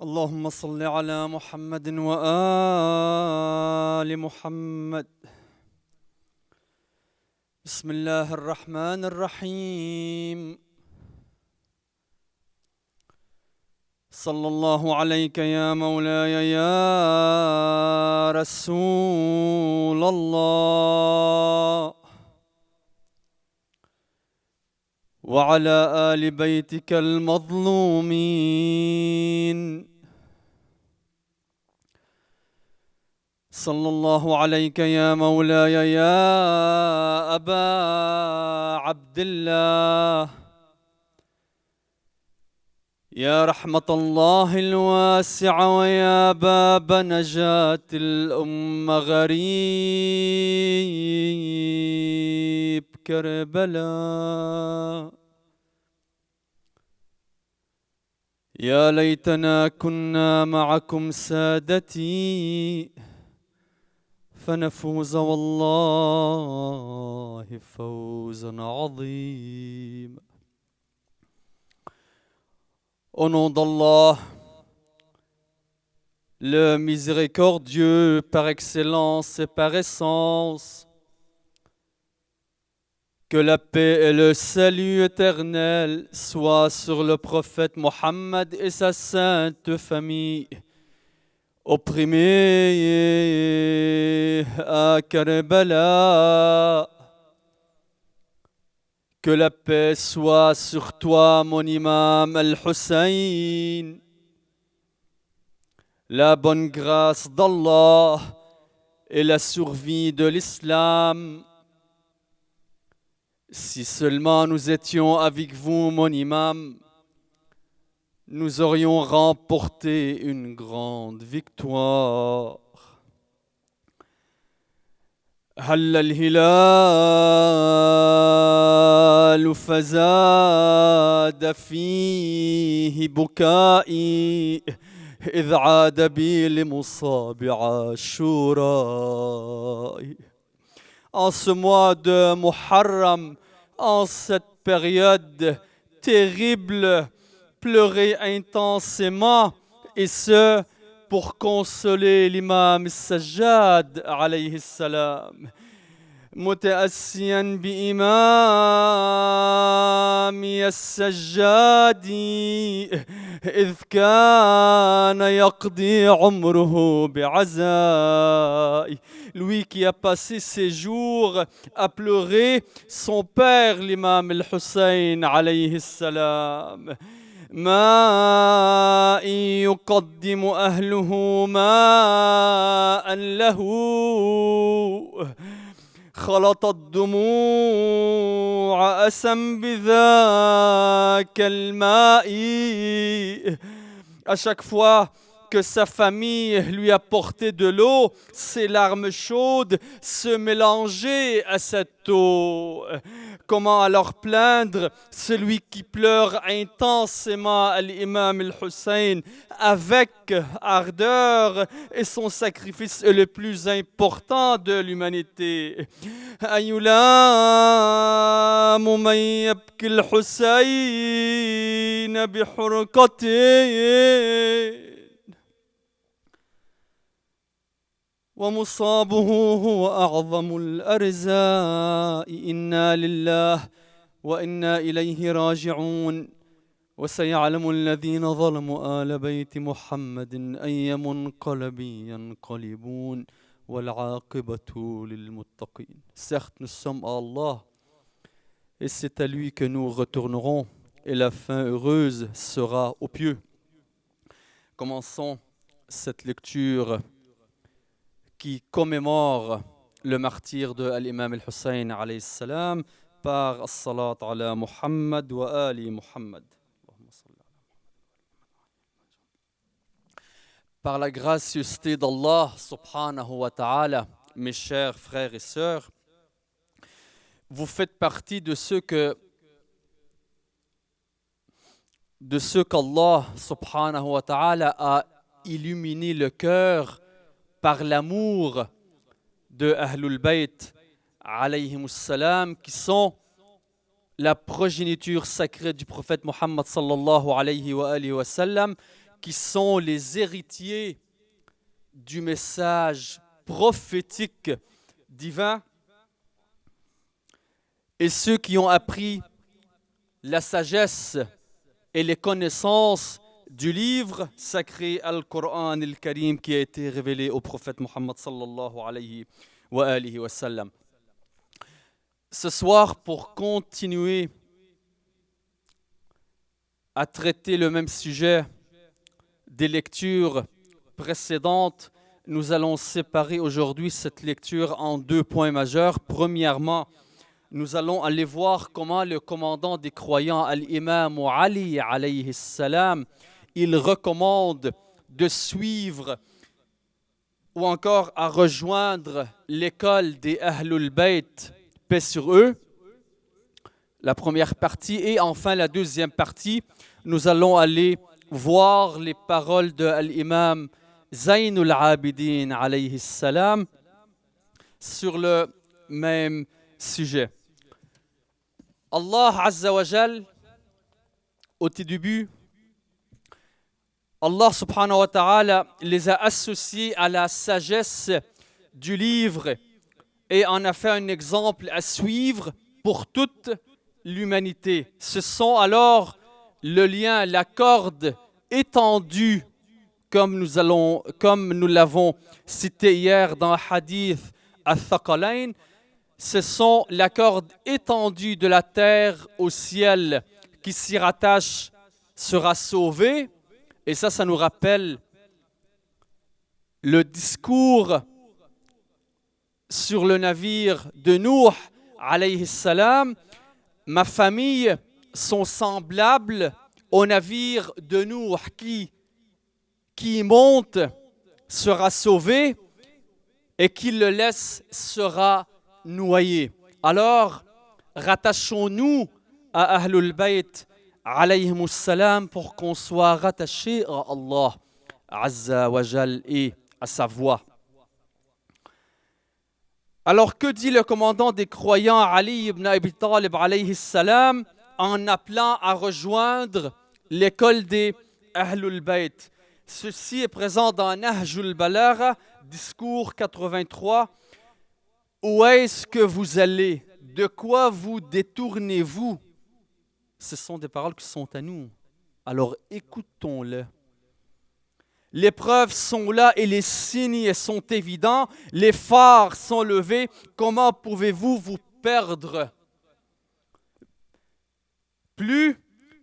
اللهم صل على محمد وآل محمد. بسم الله الرحمن الرحيم. صلى الله عليك يا مولاي يا رسول الله، وعلى آل بيتك المظلومين. صلى الله عليك يا مولاي يا أبا عبد الله، يا رحمة الله الواسعة ويا باب نجاة الأمة غريب كربلاء. يا ليتنا كنا معكم سادتي فنفوز والله فوزا عظيما. Au nom d'Allah, le miséricordieux par excellence et par essence, que la paix et le salut éternel soient sur le prophète Mohammed et sa sainte famille, opprimés à Karbala. Que la paix soit sur toi, mon imam Al-Hussein. La bonne grâce d'Allah et la survie de l'islam. Si seulement nous étions avec vous, mon imam, nous aurions remporté une grande victoire. هل الهلال فزاد فيه بكائي إذ عاد بي لمصاب عاشوراء. En ce mois de Muharram, en cette période terrible, pleurer intensément, et ce pour consoler l'imam Sajjad alayhi salam. متأسيا بإمامي السجادي إذ كان يقضي عمره بعزاء. Lui qui a passé ses jours à pleurer son père, l'imam al-Hussein alayhi salam. ماء يقدم أهله ماء له خلط الدموع أسا بذاك الماء. À chaque fois que sa famille lui apportait de l'eau, ses larmes chaudes se mélangeaient à cette eau. Comment alors plaindre celui qui pleure intensément à l'imam al-Hussein avec ardeur, et son sacrifice est le plus important de l'humanité. أيلام من يبكي الحسين بحرقته ومصابه هو أعظم الأرزاء. إنا لله وإنا إليه راجعون. وسيعلم الذين ظلموا آل بيت محمد أي منقلب ينقلبون والعاقبة للمتقين. Certes, nous sommes à Allah et c'est à lui que nous retournerons et la fin heureuse sera aux pieux. Commençons cette lecture qui commémore le martyre de l'imam al-Hussein alayhi salam par as-salat ala Muhammad wa ali Muhammad. Par la gracieuseté d'Allah subhanahu wa ta'ala, mes chers frères et sœurs, vous faites partie de ceux qu'Allah subhanahu wa ta'ala a illuminé le cœur par l'amour de Ahlul Bayt alayhimus salam, qui sont la progéniture sacrée du prophète Mohammed sallallahu alayhi wa sallam, qui sont les héritiers du message prophétique divin et ceux qui ont appris la sagesse et les connaissances du livre sacré Al-Qur'an al-Karim qui a été révélé au prophète Muhammad sallallahu alayhi wa sallam. Ce soir, pour continuer à traiter le même sujet des lectures précédentes, nous allons séparer aujourd'hui cette lecture en deux points majeurs. Premièrement, nous allons aller voir comment le commandant des croyants, Al-Imam Ali alayhi salam, il recommande de suivre ou encore à rejoindre l'école des Ahlul Bayt, paix sur eux, la première partie. Et enfin, la deuxième partie, nous allons aller voir les paroles de l'imam Zaynul Abidin alayhi salam sur le même sujet. Allah Azza wa Jal, au tout début, Allah subhanahu wa ta'ala les a associés à la sagesse du livre et en a fait un exemple à suivre pour toute l'humanité. Ce sont alors le lien, la corde étendue, comme nous l'avons cité hier dans le hadith Al-Thaqalain, ce sont la corde étendue de la terre au ciel qui s'y rattache sera sauvée. Et ça nous rappelle le discours sur le navire de Nuh, alayhi salam. Ma famille sont semblables au navire de Nuh qui monte sera sauvé et qui le laisse sera noyé. Alors, rattachons-nous à Ahlul Bayt alayhimus salam pour qu'on soit rattaché à Allah Azza wa Jal et à sa voix. Alors que dit le commandant des croyants Ali ibn Abi Talib alayhi salam en appelant à rejoindre l'école des Ahlul Bayt? Ceci est présent dans Nahjul Balagha, discours 83. Où est-ce que vous allez? De quoi vous détournez-vous? Ce sont des paroles qui sont à nous. Alors écoutons-les. Les preuves sont là et les signes sont évidents. Les phares sont levés. Comment pouvez-vous vous perdre? Plus,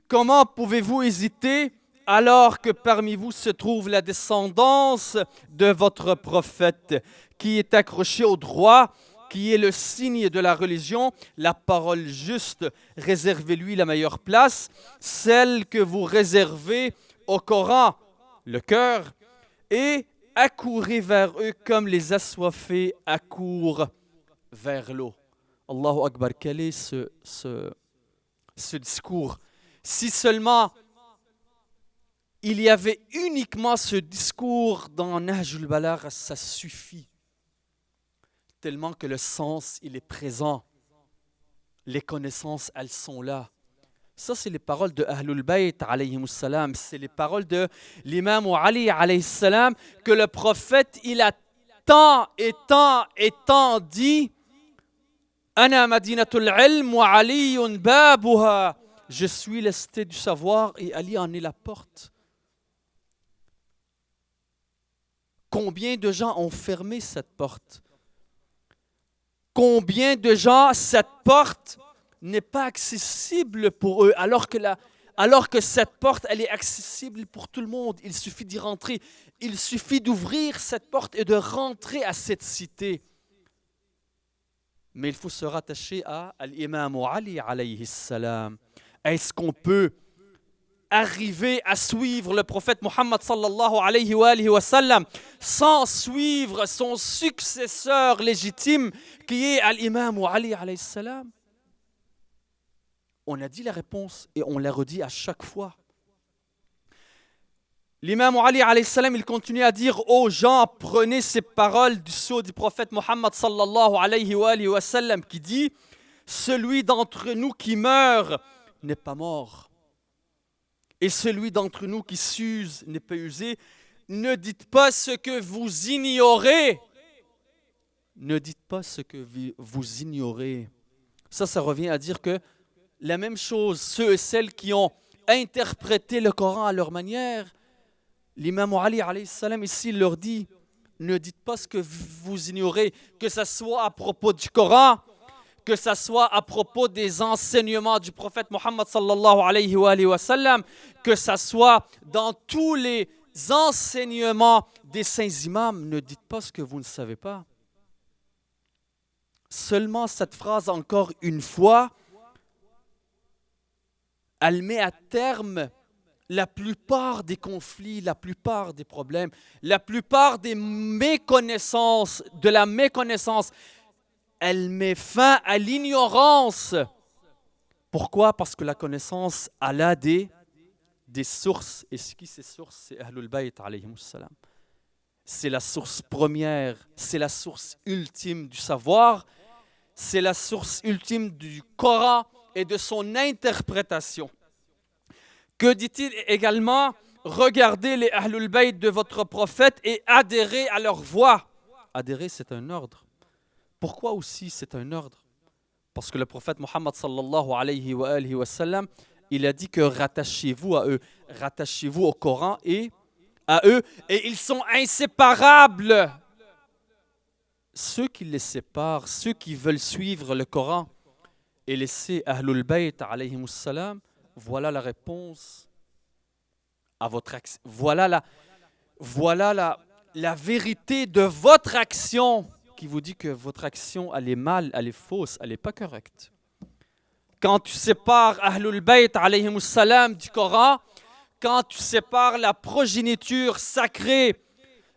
comment pouvez-vous hésiter alors que parmi vous se trouve la descendance de votre prophète qui est accroché au droit, qui est le signe de la religion, la parole juste, réservez-lui la meilleure place, celle que vous réservez au Coran, le cœur, et accourez vers eux comme les assoiffés accourent vers l'eau. Allahu Akbar, quel est ce discours? Si seulement il y avait uniquement ce discours dans Nahjul Balagha, ça suffit. Tellement que le sens, il est présent. Les connaissances, elles sont là. Ça, c'est les paroles de Ahlul Bayt, alayhimus salam. C'est les paroles de l'imam Ali, alayhi salam, que le prophète, il a tant dit « Ana madinatul ilm wa aliyun babuha » Je suis la cité du savoir et Ali en est la porte. Combien de gens ont fermé cette porte? Combien de gens, cette porte n'est pas accessible pour eux, alors que cette porte, elle est accessible pour tout le monde. Il suffit d'y rentrer. Il suffit d'ouvrir cette porte et de rentrer à cette cité. Mais il faut se rattacher à l'imam Ali alayhi salam. Est-ce qu'on peut arriver à suivre le prophète Muhammad sallallahu alayhi wa sallam sans suivre son successeur légitime qui est l'imam Ali alayhi salam? On a dit la réponse et on la redit à chaque fois. L'imam Ali alayhi salam, il continue à dire aux gens, prenez ces paroles du sceau du prophète Muhammad sallallahu alayhi wa sallam qui dit, celui d'entre nous qui meurt n'est pas mort. et celui d'entre nous qui s'use n'est pas usé. Ne dites pas ce que vous ignorez. Ne dites pas ce que vous ignorez. Ça revient à dire que la même chose, ceux et celles qui ont interprété le Coran à leur manière, l'imam Ali alayhi salam ici leur dit, ne dites pas ce que vous ignorez, que ce soit à propos du Coran, que ce soit à propos des enseignements du prophète Mohammed sallallahu alayhi wa sallam, que ce soit dans tous les enseignements des saints imams, ne dites pas ce que vous ne savez pas. Seulement cette phrase, encore une fois, elle met à terme la plupart des conflits, la plupart des problèmes, la plupart des méconnaissances, de la méconnaissance. Elle met fin à l'ignorance. Pourquoi? Parce que la connaissance, elle a des sources. Et ce qui ces sources, c'est Ahlul Bayt alayhimus salam. C'est la source première, c'est la source ultime du savoir, c'est la source ultime du Coran et de son interprétation. Que dit-il également? Regardez les Ahlul Bayt de votre prophète et adhérez à leur voie. Adhérer, c'est un ordre. Pourquoi aussi c'est un ordre? Parce que le prophète Mohammed sallallahu alayhi wa sallam, il a dit que rattachez-vous à eux, rattachez-vous au Coran et à eux, et ils sont inséparables. Ceux qui les séparent, ceux qui veulent suivre le Coran et laisser Ahlul Bayt alayhimus salam, voilà la réponse à votre action. Voilà la vérité de votre action qui vous dit que votre action, elle est mal, elle est fausse, elle n'est pas correcte. Quand tu sépares Ahlul Bayt alayhimus salam du Coran, quand tu sépares la progéniture sacrée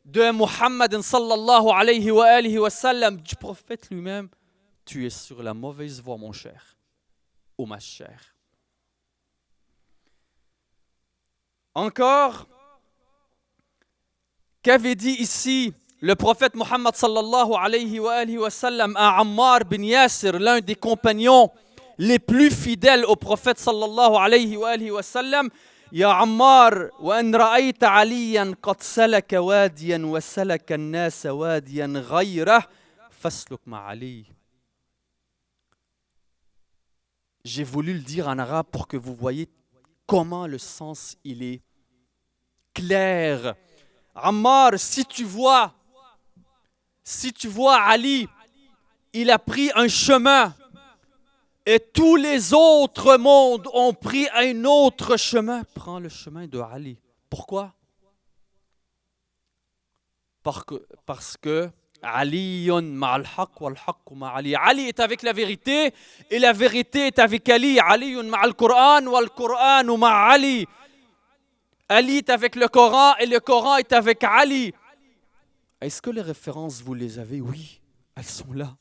de Muhammad sallallahu alayhi wa sallam, du prophète lui-même, tu es sur la mauvaise voie, mon cher, ou ma chère. Encore, qu'avait dit ici le prophète Muhammad sallallahu alayhi wa sallam à Ammar bin Yasir, l'un des compagnons les plus fidèles au prophète sallallahu alayhi wa sallam: Ya Ammar, wa an ra'ayta aliyan qad salaka wadiyan wa salaka an-nas wadiyan ghayrah fasluk ma Ali. J'ai voulu le dire en arabe pour que vous voyez comment le sens il est clair. Ammar, si tu vois Ali, il a pris un chemin et tous les autres mondes ont pris un autre chemin. Prends le chemin de Ali. Pourquoi? Parce que Aliyun ma'al haqq wal haqq ma'ali. Ali est avec la vérité et la vérité est avec Ali. Aliyun ma'al Qur'an wal Qur'an ma'ali. Ali est avec le Coran et le Coran est avec Ali. Est-ce que les références, vous les avez? Oui, elles sont là.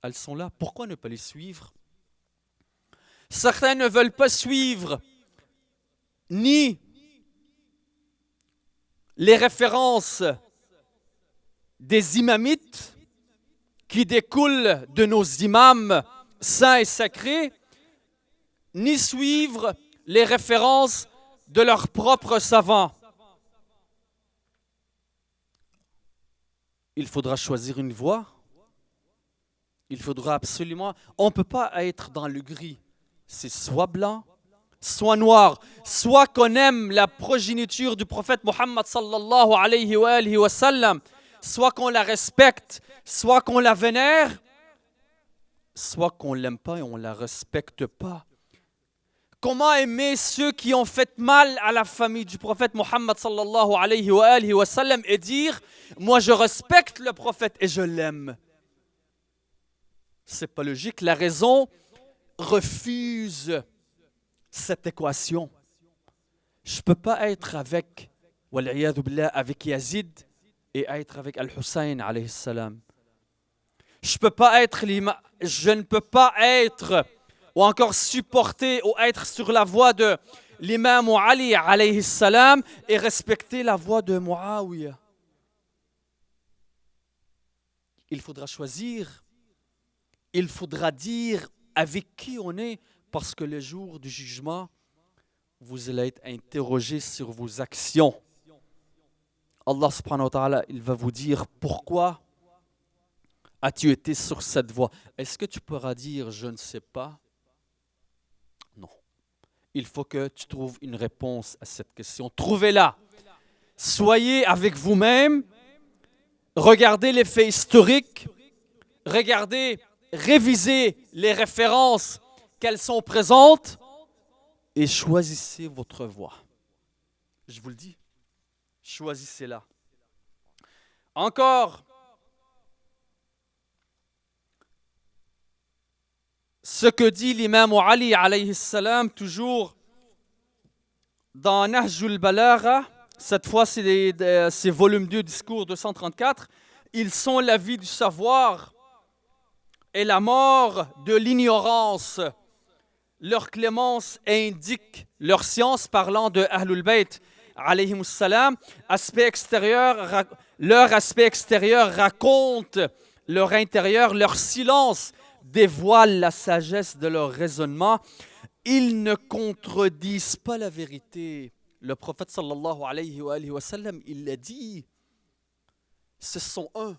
Elles sont là. Pourquoi ne pas les suivre? Certains ne veulent pas suivre ni les références des imamites qui découlent de nos imams saints et sacrés, ni suivre les références de leurs propres savants. Il faudra choisir une voie. Il faudra absolument... On ne peut pas être dans le gris. C'est soit blanc, soit noir. Soit qu'on aime la progéniture du prophète Mohammed sallallahu alayhi wa sallam, soit qu'on la respecte, soit qu'on la vénère, soit qu'on ne l'aime pas et on ne la respecte pas. Comment aimer ceux qui ont fait mal à la famille du prophète Mohammed sallallahu alayhi wa sallam et dire « Moi je respecte le prophète et je l'aime ». C'est pas logique. La raison refuse cette équation. Je ne peux pas être avec Yazid et être avec Al-Hussein alayhi salam. Je ne peux pas être ou encore supporter ou être sur la voie de l'imam Ali alayhi salam et respecter la voie de Muawiyah. Il faudra choisir. Il faudra dire avec qui on est, parce que le jour du jugement, vous allez être interrogé sur vos actions. Allah subhanahu wa ta'ala, il va vous dire pourquoi as-tu été sur cette voie. Est-ce que tu pourras dire je ne sais pas? Non. Il faut que tu trouves une réponse à cette question. Trouvez-la. Soyez avec vous-même. Regardez les faits historiques. Regardez, révisez les références qu'elles sont présentes et choisissez votre voie. Je vous le dis, choisissez-la. Encore, ce que dit l'imam Ali alayhi salam, toujours dans Nahjul Balagha, cette fois c'est volume 2, discours 234, ils sont la vie du savoir et la mort de l'ignorance. Leur clémence indique leur science, parlant de Ahlul Bayt alayhim salam. Leur aspect extérieur raconte leur intérieur, leur silence dévoile la sagesse de leur raisonnement. Ils ne contredisent pas la vérité. Le prophète sallallahu alayhi wa sallam, il l'a dit. Ce sont un.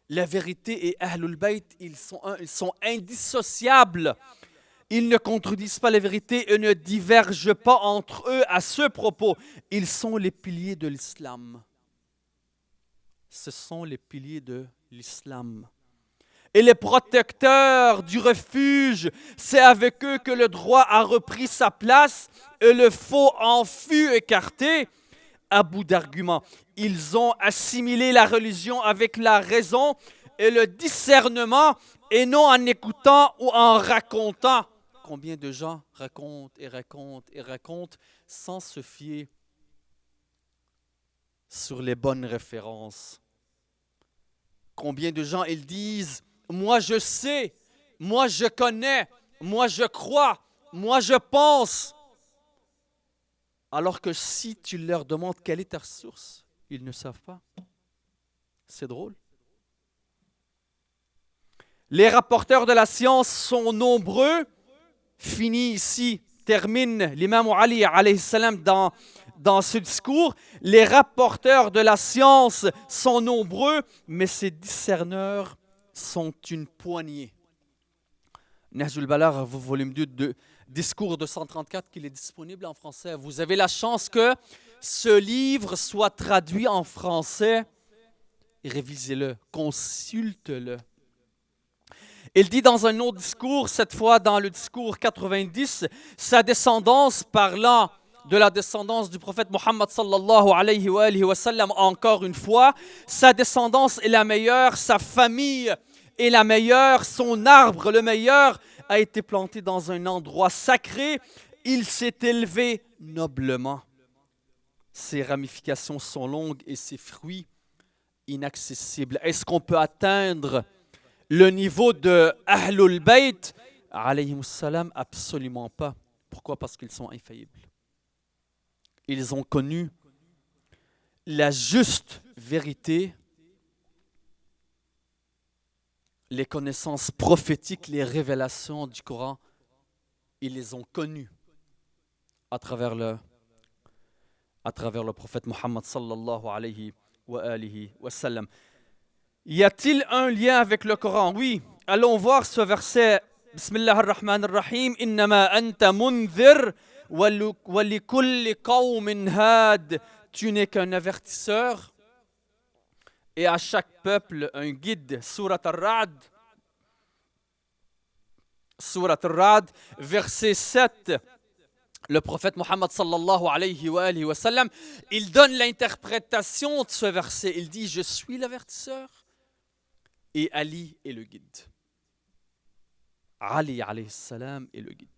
La vérité et Ahlul Bayt, ils sont un. Ils sont indissociables. Ils ne contredisent pas la vérité et ne divergent pas entre eux à ce propos. Ils sont les piliers de l'islam. Ce sont les piliers de l'islam. Et les protecteurs du refuge, c'est avec eux que le droit a repris sa place et le faux en fut écarté. À bout d'arguments, ils ont assimilé la religion avec la raison et le discernement et non en écoutant ou en racontant. Combien de gens racontent et racontent et racontent sans se fier sur les bonnes références? Combien de gens ils disent « Moi je sais, moi je connais, moi je crois, moi je pense ». Alors que si tu leur demandes quelle est ta source, ils ne savent pas. C'est drôle. Les rapporteurs de la science sont nombreux. Fini ici, termine l'imam Ali alayhi salam dans ce discours. Les rapporteurs de la science sont nombreux, mais ces discerneurs sont une poignée. Nahjul Balagha, volume 2, discours 234, qu'il est disponible en français. Vous avez la chance que ce livre soit traduit en français. Révisez-le, consulte-le. Il dit dans un autre discours, cette fois dans le discours 90, sa descendance, parlant de la descendance du prophète Mohammed sallallahu alayhi wa sallam, encore une fois, sa descendance est la meilleure, sa famille est la meilleure, son arbre le meilleur a été planté dans un endroit sacré, il s'est élevé noblement. Ses ramifications sont longues et ses fruits inaccessibles. Est-ce qu'on peut atteindre le niveau de Ahlul Bayt alayhim salam? Absolument pas. Pourquoi? Parce qu'ils sont infaillibles. Ils ont connu la juste vérité, les connaissances prophétiques, les révélations du Coran. Ils les ont connues à travers le prophète Mohammed sallallahu alayhi wa sallam. Y a-t-il un lien avec le Coran? Oui. Allons voir ce verset. Bismillah ar-Rahman ar-Rahim. Innama anta munzir wa li kulli qawmin had. Tu n'es qu'un avertisseur et à chaque peuple un guide. Surat ar-Ra'd. Surat ar-Ra'd, verset 7. Le prophète Mohammed sallallahu alayhi wa sallam, il donne l'interprétation de ce verset. Il dit, je suis l'avertisseur. Et Ali est le guide. Ali alayhi salam est le guide.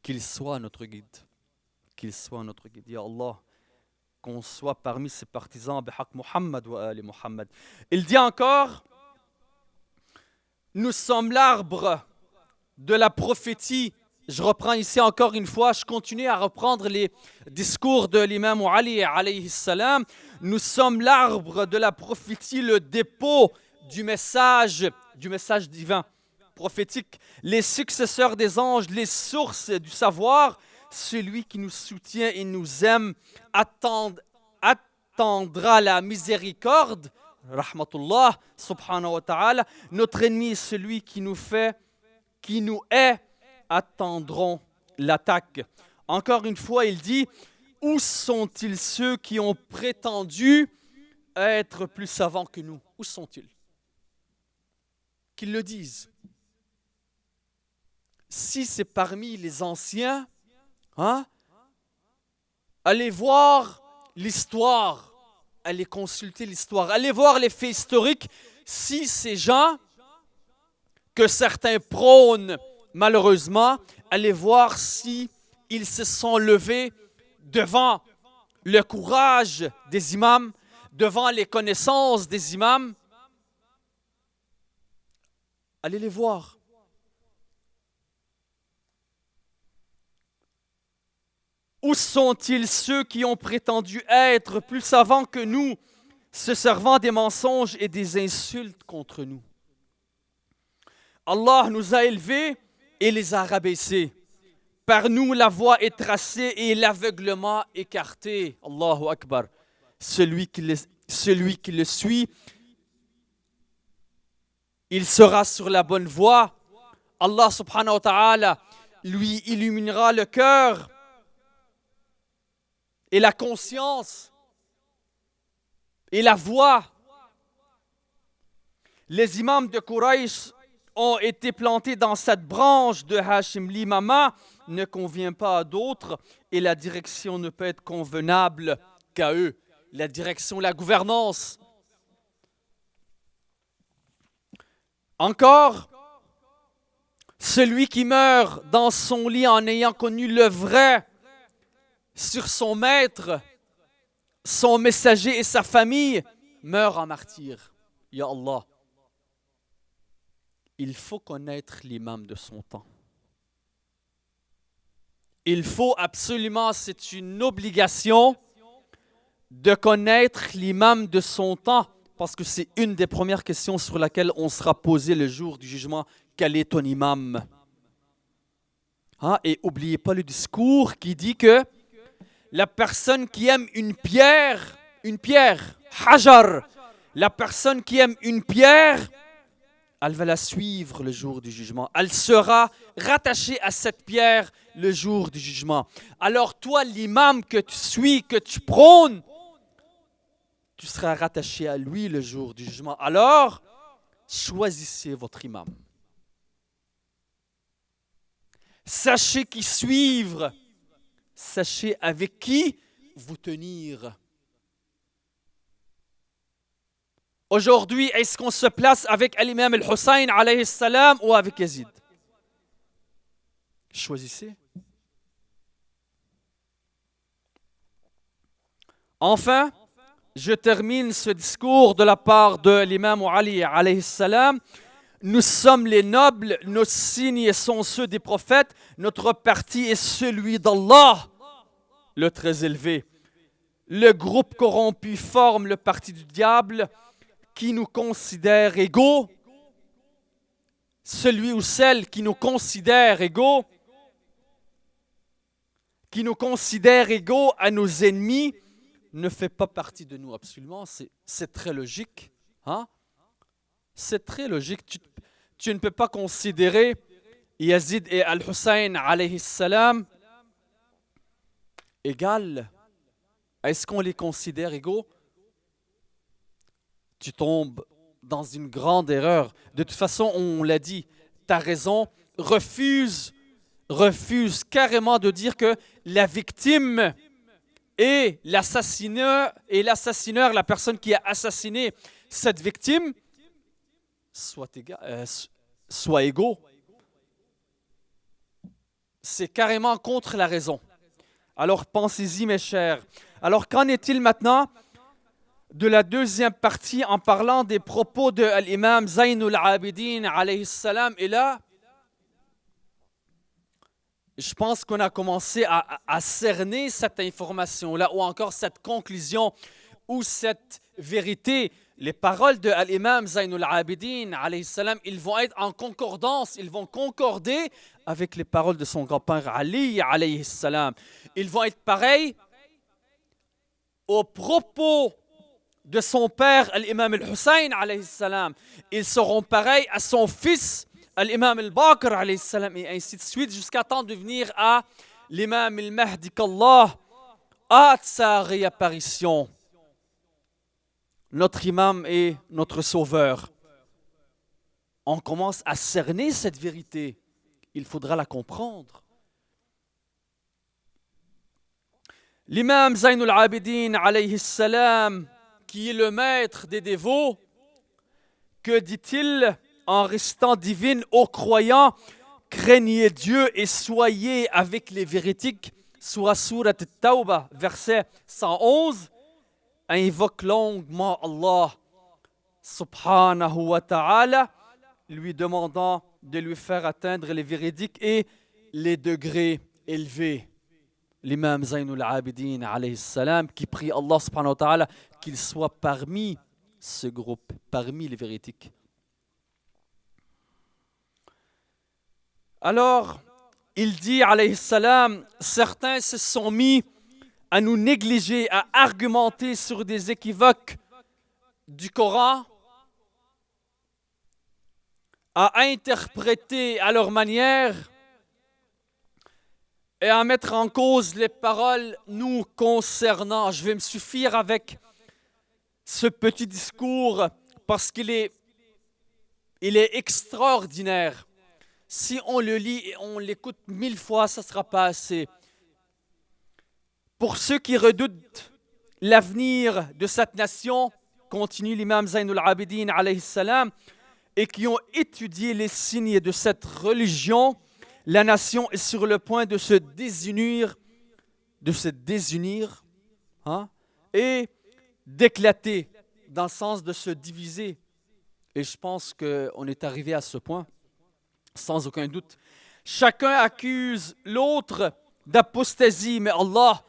Qu'il soit notre guide. Qu'il soit notre guide. Ya Allah, qu'on soit parmi ses partisans, bihaq Muhammad wa ali Muhammad. Il dit encore, nous sommes l'arbre de la prophétie. Je reprends ici encore une fois, je continue à reprendre les discours de l'imam Ali alayhi salam. Nous sommes l'arbre de la prophétie, le dépôt du message divin. prophétiques, les successeurs des anges, les sources du savoir, celui qui nous soutient et nous aime attendra la miséricorde, rahmatullah, subhanahu wa ta'ala. Notre ennemi, celui qui nous hait, attendront l'attaque. Encore une fois, il dit, où sont-ils ceux qui ont prétendu être plus savants que nous? Où sont-ils? Qu'ils le disent. Si c'est parmi les anciens, allez voir l'histoire, allez consulter l'histoire, allez voir les faits historiques. Si ces gens que certains prônent, malheureusement, allez voir si ils se sont levés devant le courage des imams, devant les connaissances des imams. Allez les voir. Où sont-ils ceux qui ont prétendu être plus savants que nous, se servant des mensonges et des insultes contre nous? Allah nous a élevés et les a rabaissés. Par nous, la voie est tracée et l'aveuglement écarté. Allahu Akbar. Celui qui le suit, il sera sur la bonne voie. Allah subhanahu wa ta'ala lui illuminera le cœur et la conscience et la voix. Les imams de Quraysh ont été plantés dans cette branche de Hashim. L'imama ne convient pas à d'autres et la direction ne peut être convenable qu'à eux. La direction, la gouvernance. Encore, celui qui meurt dans son lit en ayant connu le vrai sur son maître, son messager et sa famille, meurt en martyr. Ya Allah. Il faut connaître l'imam de son temps. Il faut absolument, c'est une obligation de connaître l'imam de son temps, parce que c'est une des premières questions sur laquelle on sera posé le jour du jugement. Quel est ton imam? Et n'oubliez pas le discours qui dit que la personne qui aime une pierre, hajar, la personne qui aime une pierre, elle va la suivre le jour du jugement. Elle sera rattachée à cette pierre le jour du jugement. Alors toi, l'imam que tu suis, que tu prônes, tu seras rattaché à lui le jour du jugement. Alors, choisissez votre imam. Sachez qui suivre. Sachez avec qui vous tenir. Aujourd'hui, est-ce qu'on se place avec l'imam al-Hussein alayhi salam ou avec Yazid? Choisissez. Enfin, je termine ce discours de la part de l'imam Ali alayhi salam. Nous sommes les nobles, nos signes sont ceux des prophètes, notre parti est celui d'Allah, le très élevé. Le groupe corrompu forme le parti du diable qui nous considère égaux. Celui ou celle qui nous considère égaux, à nos ennemis, ne fait pas partie de nous absolument. C'est très logique. C'est très logique. Tu ne peux pas considérer Yazid et Al-Hussein alayhi salam égales. Est-ce qu'on les considère égaux? Tu tombes dans une grande erreur. De toute façon, on l'a dit, tu as raison, refuse carrément de dire que la victime et l'assassineur, la personne qui a assassiné cette victime, soient égaux. C'est carrément contre la raison. Alors pensez-y, mes chers. Alors qu'en est-il maintenant de la deuxième partie en parlant des propos de l'imam Zaynul Abidin alayhi salam? Et là, je pense qu'on a commencé à cerner cette information-là, ou encore cette conclusion, ou cette vérité. les paroles de l'imam Zaynul Abidin, alayhi salam, ils vont être en concordance, ils vont concorder avec les paroles de son grand-père Ali, alayhi salam. Ils vont être pareils aux propos de son père, l'imam al-Hussein, alayhi salam. Ils seront pareils à son fils, l'imam al-Baqir, alayhi salam, et ainsi de suite, jusqu'à temps de venir à l'imam al-Mahdi qu'Allah a sa réapparition. Notre imam est notre sauveur. On commence à cerner cette vérité. Il faudra la comprendre. L'imam Zaynul Abidin, alayhi salam, qui est le maître des dévots, que dit-il en restant divine aux croyants? Craignez Dieu et soyez avec les véritiques. Surah At-Tawbah, verset 111. Invoque longuement Allah subhanahu wa ta'ala, lui demandant de lui faire atteindre les véridiques et les degrés élevés. L'imam Zaynul Abidin, alayhi salam, qui prie Allah subhanahu wa ta'ala qu'il soit parmi ce groupe, parmi les véridiques. Alors, il dit, alayhi salam, certains se sont mis à nous négliger, à argumenter sur des équivoques du Coran, à interpréter à leur manière et à mettre en cause les paroles nous concernant. Je vais me suffire avec ce petit discours parce qu'il est extraordinaire. Si on le lit et on l'écoute 1000 fois, ça ne sera pas assez. Pour ceux qui redoutent l'avenir de cette nation, continue l'imam Zaynul Abidin, alayhi salam, et qui ont étudié les signes de cette religion, la nation est sur le point de se désunir, et d'éclater, dans le sens de se diviser. Et je pense qu'on est arrivé à ce point, sans aucun doute. Chacun accuse l'autre d'apostasie, mais Allah,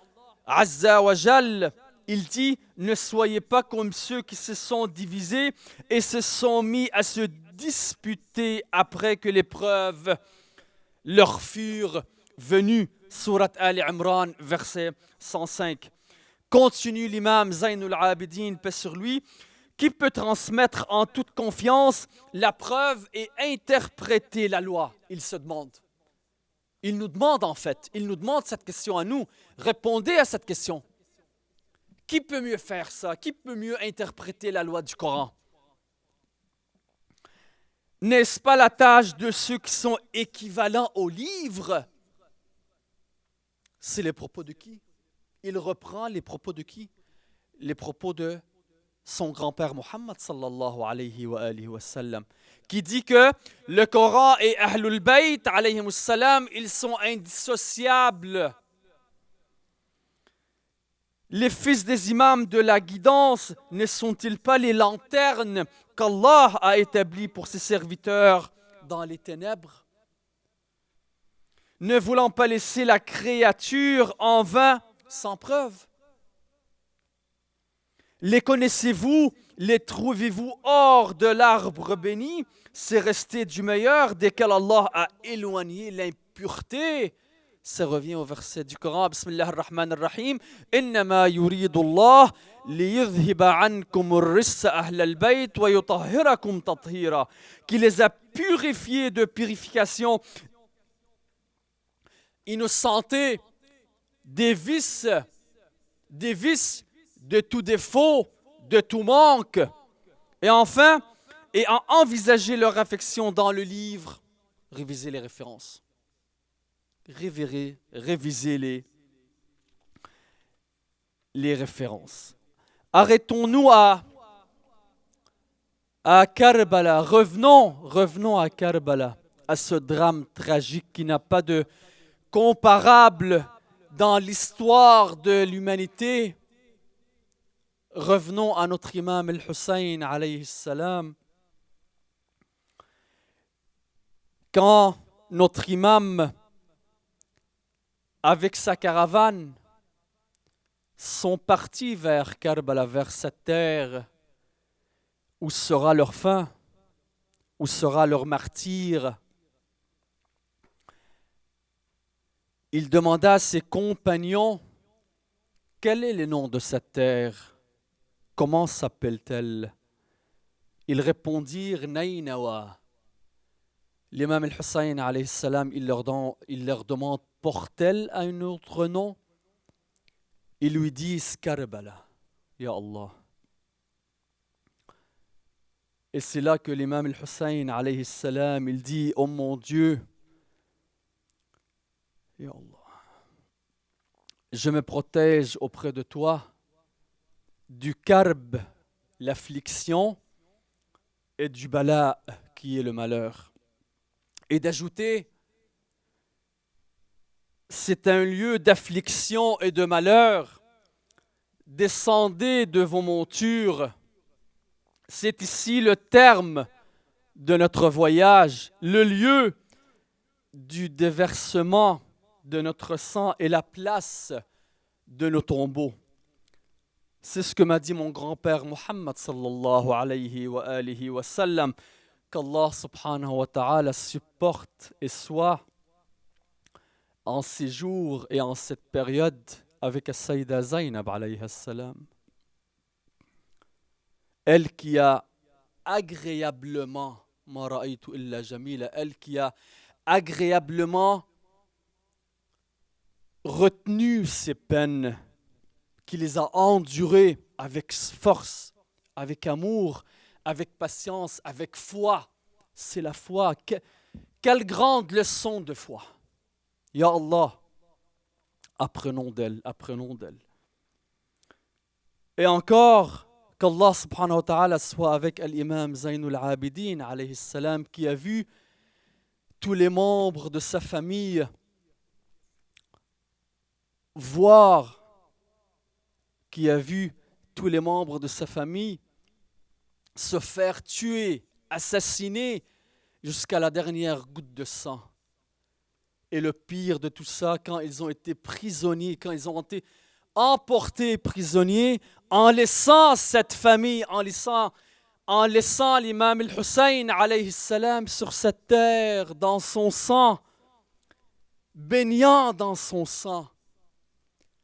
Azza wa Jal, il dit, ne soyez pas comme ceux qui se sont divisés et se sont mis à se disputer après que les preuves leur furent venues. Surat Al-Imran, verset 105. Continue l'imam Zaynul Abidin, paix sur lui, qui peut transmettre en toute confiance la preuve et interpréter la loi. Il se demande. Il nous demande en fait, il nous demande cette question à nous. Répondez à cette question. Qui peut mieux faire ça? Qui peut mieux interpréter la loi du Coran? N'est-ce pas la tâche de ceux qui sont équivalents au livre? C'est les propos de qui? Il reprend les propos de qui? Les propos de son grand-père Muhammad sallallahu alayhi wa sallam, qui dit que le Coran et Ahlul Bayt alayhi wa sallam, ils sont indissociables. Les fils des imams de la guidance ne sont-ils pas les lanternes qu'Allah a établies pour ses serviteurs dans les ténèbres? Ne voulant pas laisser la créature en vain sans preuve. Les connaissez-vous? Les trouvez-vous hors de l'arbre béni? C'est resté du meilleur desquels Allah a éloigné l'impureté. Ça revient au verset du Coran. Bismillah ar-Rahman ar-Rahim. Innama yuridu Allah liyudhiba ankum ar-rissa ahl al-bayt wa yutahhirakum tathira. Qui les a purifiés de purification innocenté des vices, de tout défaut, de tout manque. Et enfin, et en envisager leur affection dans le livre, réviser les références. Révisez les références. Arrêtons-nous à Karbala. Revenons à Karbala, à ce drame tragique qui n'a pas de comparable dans l'histoire de l'humanité. Revenons à notre imam al-Hussein alayhi salam. Quand notre imam, avec sa caravane, sont partis vers Karbala, vers cette terre Où sera leur fin? Où sera leur martyre? Il demanda à ses compagnons, quel est le nom de cette terre? Comment s'appelle-t-elle? Ils répondirent, Nainawa. L'imam al-Hussein, alayhi salam, il leur demande, porte-t-elle à un autre nom? Ils lui disent, Karbala, ya Allah. Et c'est là que l'imam al-Hussein, alayhi salam, il dit, oh mon Dieu, ya Allah, je me protège auprès de toi du karb, l'affliction, et du bala, qui est le malheur. Et d'ajouter, c'est un lieu d'affliction et de malheur. Descendez de vos montures. C'est ici le terme de notre voyage, le lieu du déversement de notre sang et la place de nos tombeaux. C'est ce que m'a dit mon grand-père Muhammad sallallahu alayhi wa alihi wa sallam, qu'Allah subhanahu wa ta'ala supporte et soit en ces jours et en cette période avec Sayyida Zainab alayhi salam. Elle qui a agréablement, ma ra'aytu illa jamila, elle qui a agréablement retenu ses peines, qui les a endurées avec force, avec amour, avec patience, avec foi. C'est la foi. Quelle grande leçon de foi. Ya Allah, apprenons d'elle, apprenons d'elle. Et encore, qu'Allah subhanahu wa ta'ala soit avec l'imam Zainul Abidin alayhi salam, qui a vu tous les membres de sa famille qui a vu tous les membres de sa famille se faire tuer, assassiner jusqu'à la dernière goutte de sang. Et le pire de tout ça, quand ils ont été prisonniers, quand ils ont été emportés prisonniers, en laissant cette famille, en laissant l'imam al-Hussein alayhi salam sur cette terre, dans son sang, baignant dans son sang,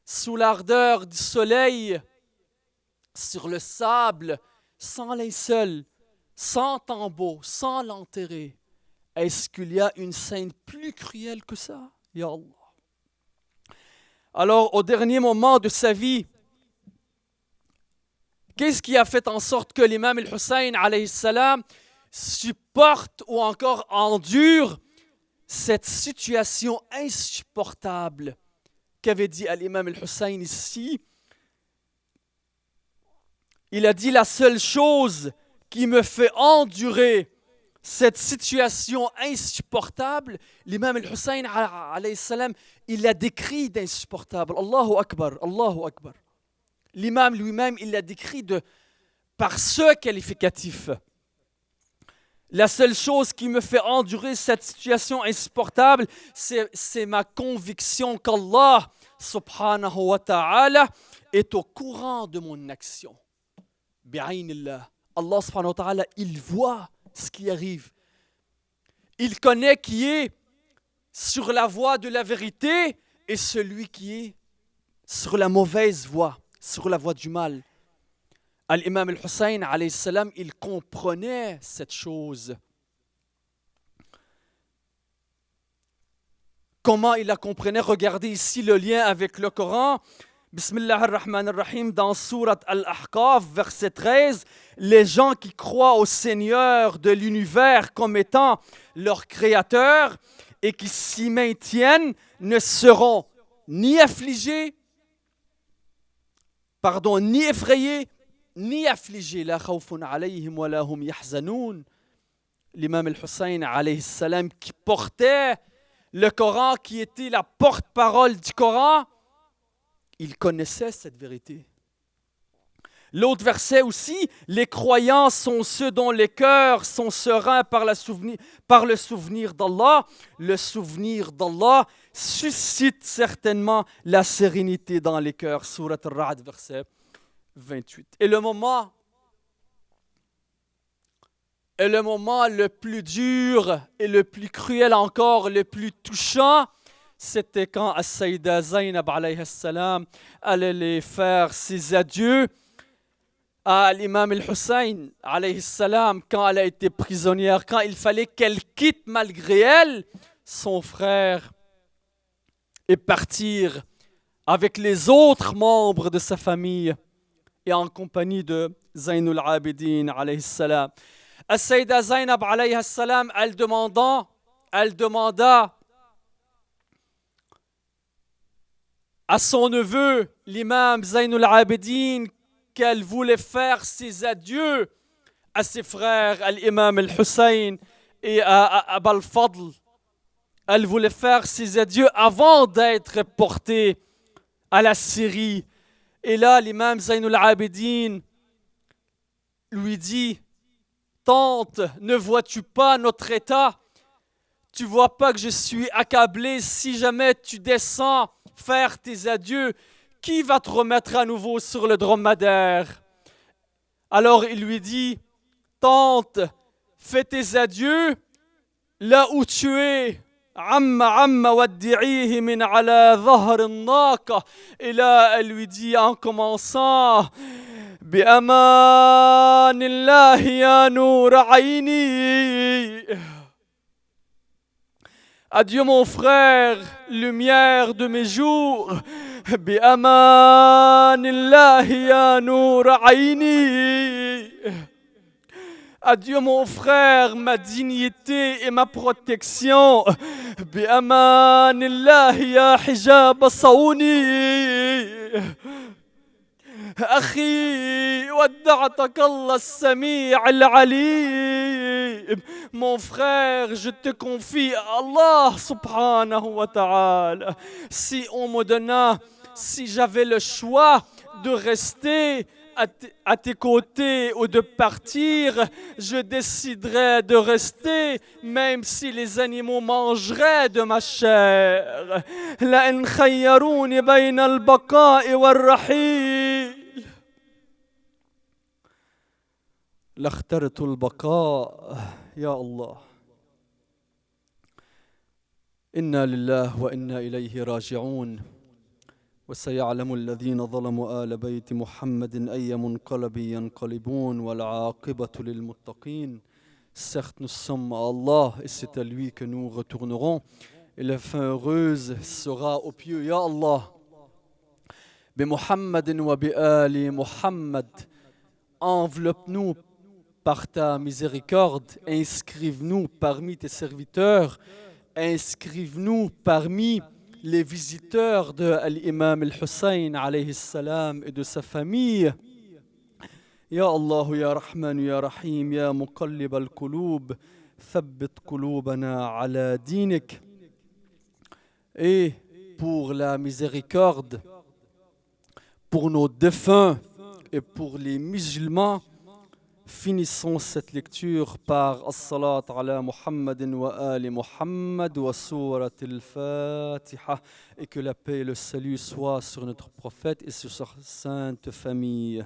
sous l'ardeur du soleil, sur le sable, sans linceul, sans tambour, sans l'enterrer. Est-ce qu'il y a une scène plus cruelle que ça? Ya Allah. Alors, au dernier moment de sa vie, qu'est-ce qui a fait en sorte que l'imam al-Hussein alayhi salam supporte ou encore endure cette situation insupportable qu'avait dit l'imam al-Hussein ici? Il a dit, la seule chose qui me fait endurer cette situation insupportable, l'imam al-Hussein alayhi salam, il l'a décrit d'insupportable. Allahu Akbar, Allahu Akbar. L'imam lui-même, il l'a décrit par ce qualificatif. La seule chose qui me fait endurer cette situation insupportable, c'est ma conviction qu'Allah subhanahu wa ta'ala est au courant de mon action. Bi'aynillah. Allah subhanahu wa ta'ala, il voit ce qui arrive. Il connaît qui est sur la voie de la vérité et celui qui est sur la mauvaise voie, sur la voie du mal. L'imam al-Hussein, alayhi salam, il comprenait cette chose. Comment il la comprenait? Regardez ici le lien avec le Coran. Bismillah ar-Rahman ar-Rahim, dans Surat Al-Ahqaf, verset 13, les gens qui croient au Seigneur de l'univers comme étant leur créateur et qui s'y maintiennent ne seront ni affligés, ni effrayés, ni affligés. La khawfun alayhim wa la hum yahzanoun. L'imam al-Hussein alayhi salam, qui portait le Coran, qui était la porte-parole du Coran, il connaissait cette vérité. L'autre verset aussi, les croyants sont ceux dont les cœurs sont sereins par le souvenir d'Allah. Le souvenir d'Allah suscite certainement la sérénité dans les cœurs. Surat Al-Ra'd, verset 28. Et le moment Et le moment le plus dur et le plus cruel encore, le plus touchant, c'était quand As-Sayyida Zainab alayhi salam allait les faire ses adieux à l'imam al-Hussein alayhi salam quand elle a été prisonnière, quand il fallait qu'elle quitte malgré elle son frère et partir avec les autres membres de sa famille et en compagnie de Zainul Abidin alayhi salam. As-Sayyida Zainab alayhi salam, elle demanda à son neveu, l'imam Zainul Abidin, qu'elle voulait faire ses adieux à ses frères, à l'imam al-Hussein et à Aba al-Fadl. Elle voulait faire ses adieux avant d'être portée à la Syrie. Et là, l'imam Zainul Abidin lui dit, tante, ne vois-tu pas notre état? Tu vois pas que je suis accablé? Si jamais tu descends faire tes adieux, qui va te remettre à nouveau sur le dromadaire? Alors il lui dit, tante, fais tes adieux là où tu es. Amma waddi'ihi min ala dhahr an-naqa. Et là, elle lui dit en commençant, bi amanillahi ya nour aini. Adieu mon frère, lumière de mes jours. Bi amanillahi ya nour aini. Adieu mon frère, ma dignité et ma protection. Bi amanillahi ya hijab sawni. أخي ودعتك الله السميع العليم. Mon frère, je te confie à Allah subhanahu wa ta'ala. Si j'avais le choix de rester à tes côtés ou de partir, je déciderais de rester, même si les animaux mangeraient de ma chair. لأن خيروني بين البقاء والرحيل لاخترت البقاء. يا الله. إنا لله وإنا إليه راجعون. وسيعلم الذين ظلموا آل بيت محمد أي منقلب ينقلبون والعاقبة للمتقين. Certes, nous sommes à Allah et c'est à lui que nous retournerons. Et la fin heureuse sera au pieux. Ya Allah, bi Muhammadin wa bi Ali Muhammad, enveloppe-nous par ta miséricorde, inscrive-nous parmi tes serviteurs, inscrive-nous parmi les visiteurs de l'imam al-Hussein alayhi salam et de sa famille. Ya Allah, ya Rahman, ya Rahim, ya Muqallib al-Qulub, thabbit qulubana ala dinik. Et pour la miséricorde, pour nos défunts et pour les musulmans, finissons cette lecture par As-salat ala Muhammadin wa ali Muhammad wa surat al-Fatiha, et que la paix et le salut soient sur notre prophète et sur sa sainte famille.